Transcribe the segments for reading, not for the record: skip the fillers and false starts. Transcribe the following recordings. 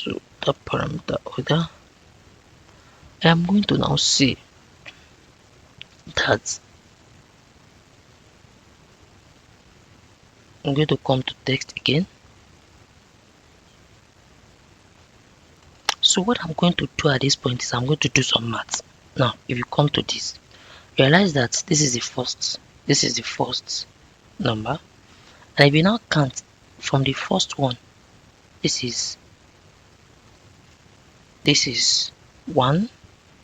So the parameter order, I am going to now see that I'm going to come to text again. So what I'm going to do at this point is I'm going to do some maths. Now, if you come to this, realize that this is the first number, and if you now count from the first one, this is 1,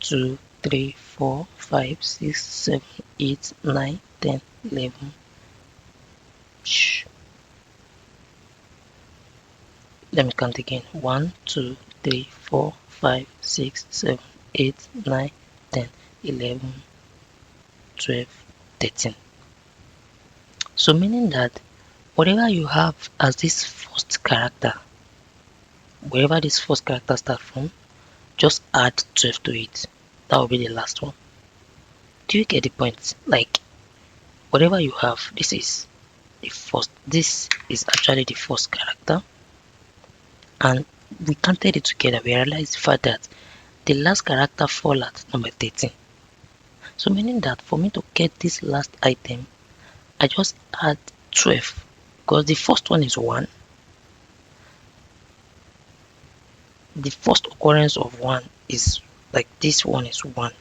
2, 3, 4, 5, 6, 7, 8, 9, 10, 11. Shh. Let me count again. 1, 2, 3, 4, 5, 6, 7, 8, 9, 10, 11, 12, 13. So meaning that whatever you have as this first character, wherever this first character starts from, just add 12 to it. That will be the last one. Do you get the point? Like, whatever you have, this is actually the first character, and we counted it together. We realized the fact that the last character fall at number 13. So meaning that for me to get this last item, I just add 12, because the first one is 1. The first occurrence of 1 is like this one is 1.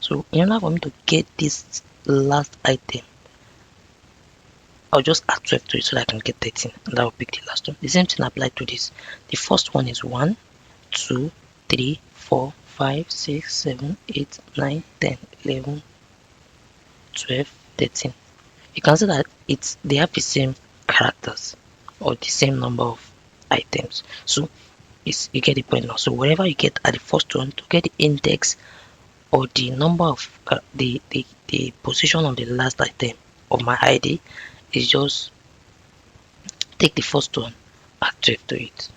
So in order for me to get this last item, I'll just add 12 to it so that I can get 13, and that will pick the last one. The same thing applied to this. The first one is 1, 2, 3, 4, 5, 6, 7, 8, 9, 10, 11, 12, 13. You can see that they have the same characters or the same number of items. So you get the point now. So wherever you get at the first one, to get the index or the number of the position of the last item of my ID, is just take the first one, add 12 to it.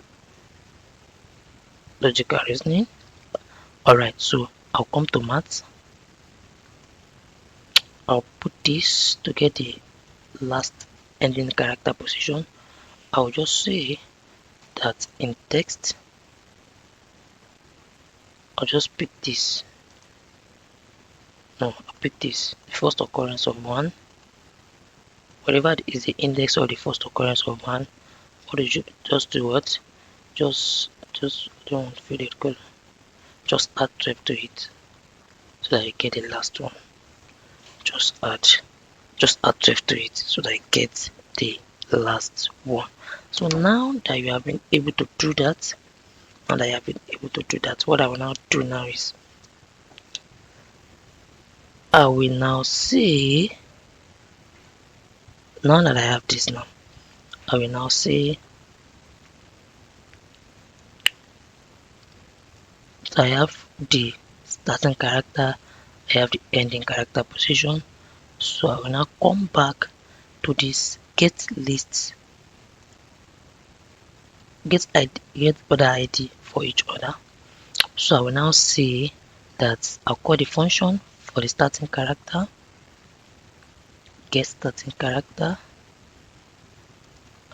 Logical reasoning. Alright, so I'll come to maths. I'll put this to get the last ending character position. I'll just say that in text, I'll just pick this. No, I'll pick this. The first occurrence of 1. Whatever is the index or the first occurrence of 1, what did you just do? What? Just don't feel it cool. Just add 12 to it so that you get the last one. Just add 12 to it so that I get the last one. So now that you have been able to do that, what I will now do now is I will now say, now that I have this now, I will now say I have the starting character, I have the ending character position. So I will now come back to this get lists, get other ID for each other. So I will now say that I'll call the function for the starting character, get starting character,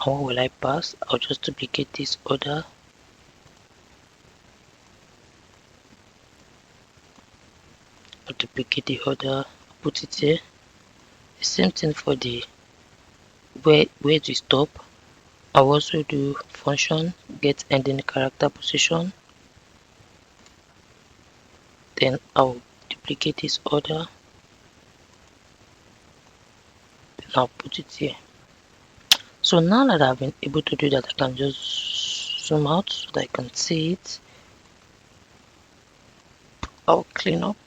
and what will I pass? I'll just duplicate this order, put it here. The same thing for the where to stop. I'll also do function get ending character position, then I'll duplicate this order, then I'll put it here. So now that I've been able to do that, I can just zoom out so that I can see it. I'll clean up.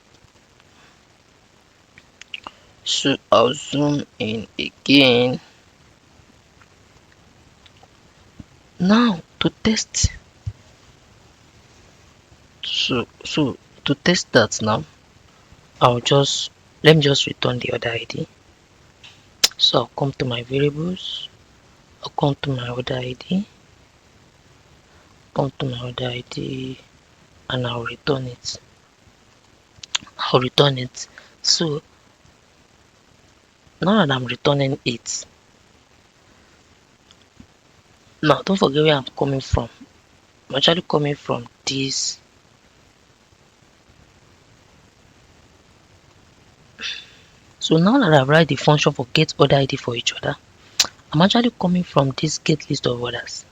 So I'll zoom in again. Now to test. So to test that now, let me just return the other ID. So I'll come to my variables, I'll come to my other ID, and I'll return it. So now that I'm returning it, now don't forget where I'm coming from. I'm actually coming from this. So now that I've write the function for get order ID for each other, I'm actually coming from this get list of orders.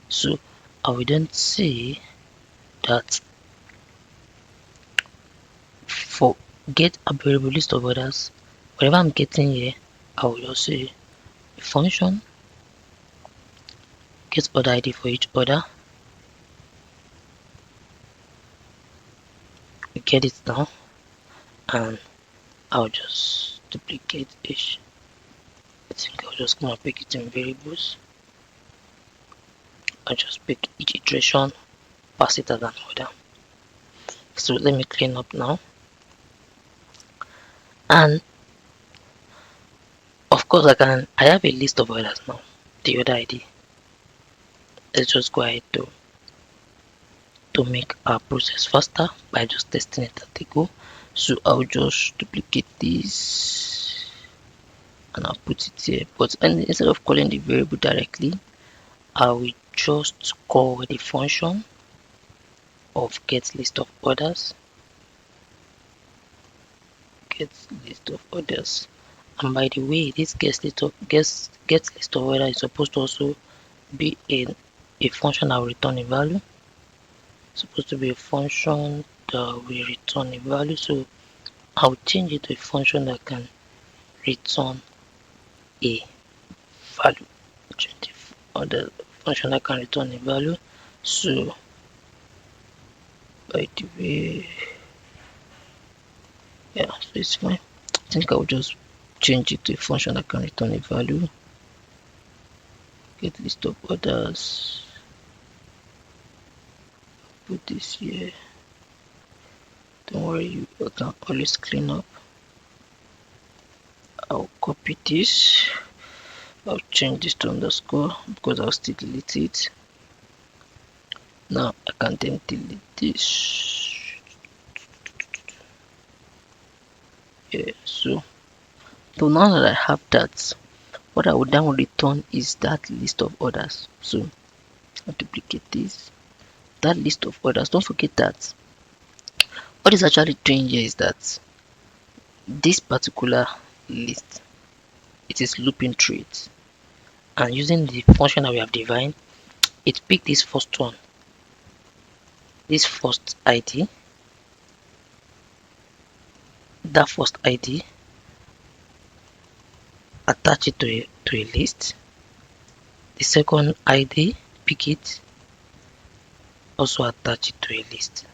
So I will then say that for get available list of orders, whatever I'm getting here, I will just say a function get order ID for each order. We get it now, and I'll just duplicate each. I think I'll just come and pick it in variables. I'll just pick each iteration, pass it as an order. So let me clean up now. And of course I have a list of orders now, the order ID. Let's just go ahead to make our process faster by just testing it at the go. So I'll just duplicate this and I'll put it here, but instead of calling the variable directly, I will just call the function of get list of orders, get list of orders. And by the way, this get list of orders is supposed to also be a function that will return a value. It's supposed to be a function that will return a value, so I'll change it to a function that can return a value. Or the function that can return a value. So by the way, yeah, so it's fine. I think I will just change it to a function that can return a value. Get list of orders. Put this here. Don't worry, you can always clean up. I'll copy this. I'll change this to underscore because I'll still delete it. Now I can then delete this. Yeah, so now that I have that, what I would then return is that list of orders. So I'll duplicate this. That list of orders, don't forget that what is actually doing here is that this particular list, it is looping through it, and using the function that we have defined, it picked this first one, this first ID, that first ID, attach it to a list. The second ID, pick it, also attach it to a list.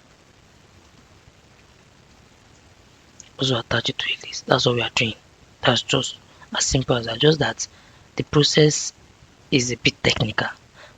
That's what we are doing. That's just as simple as that. Just that the process is a bit technical.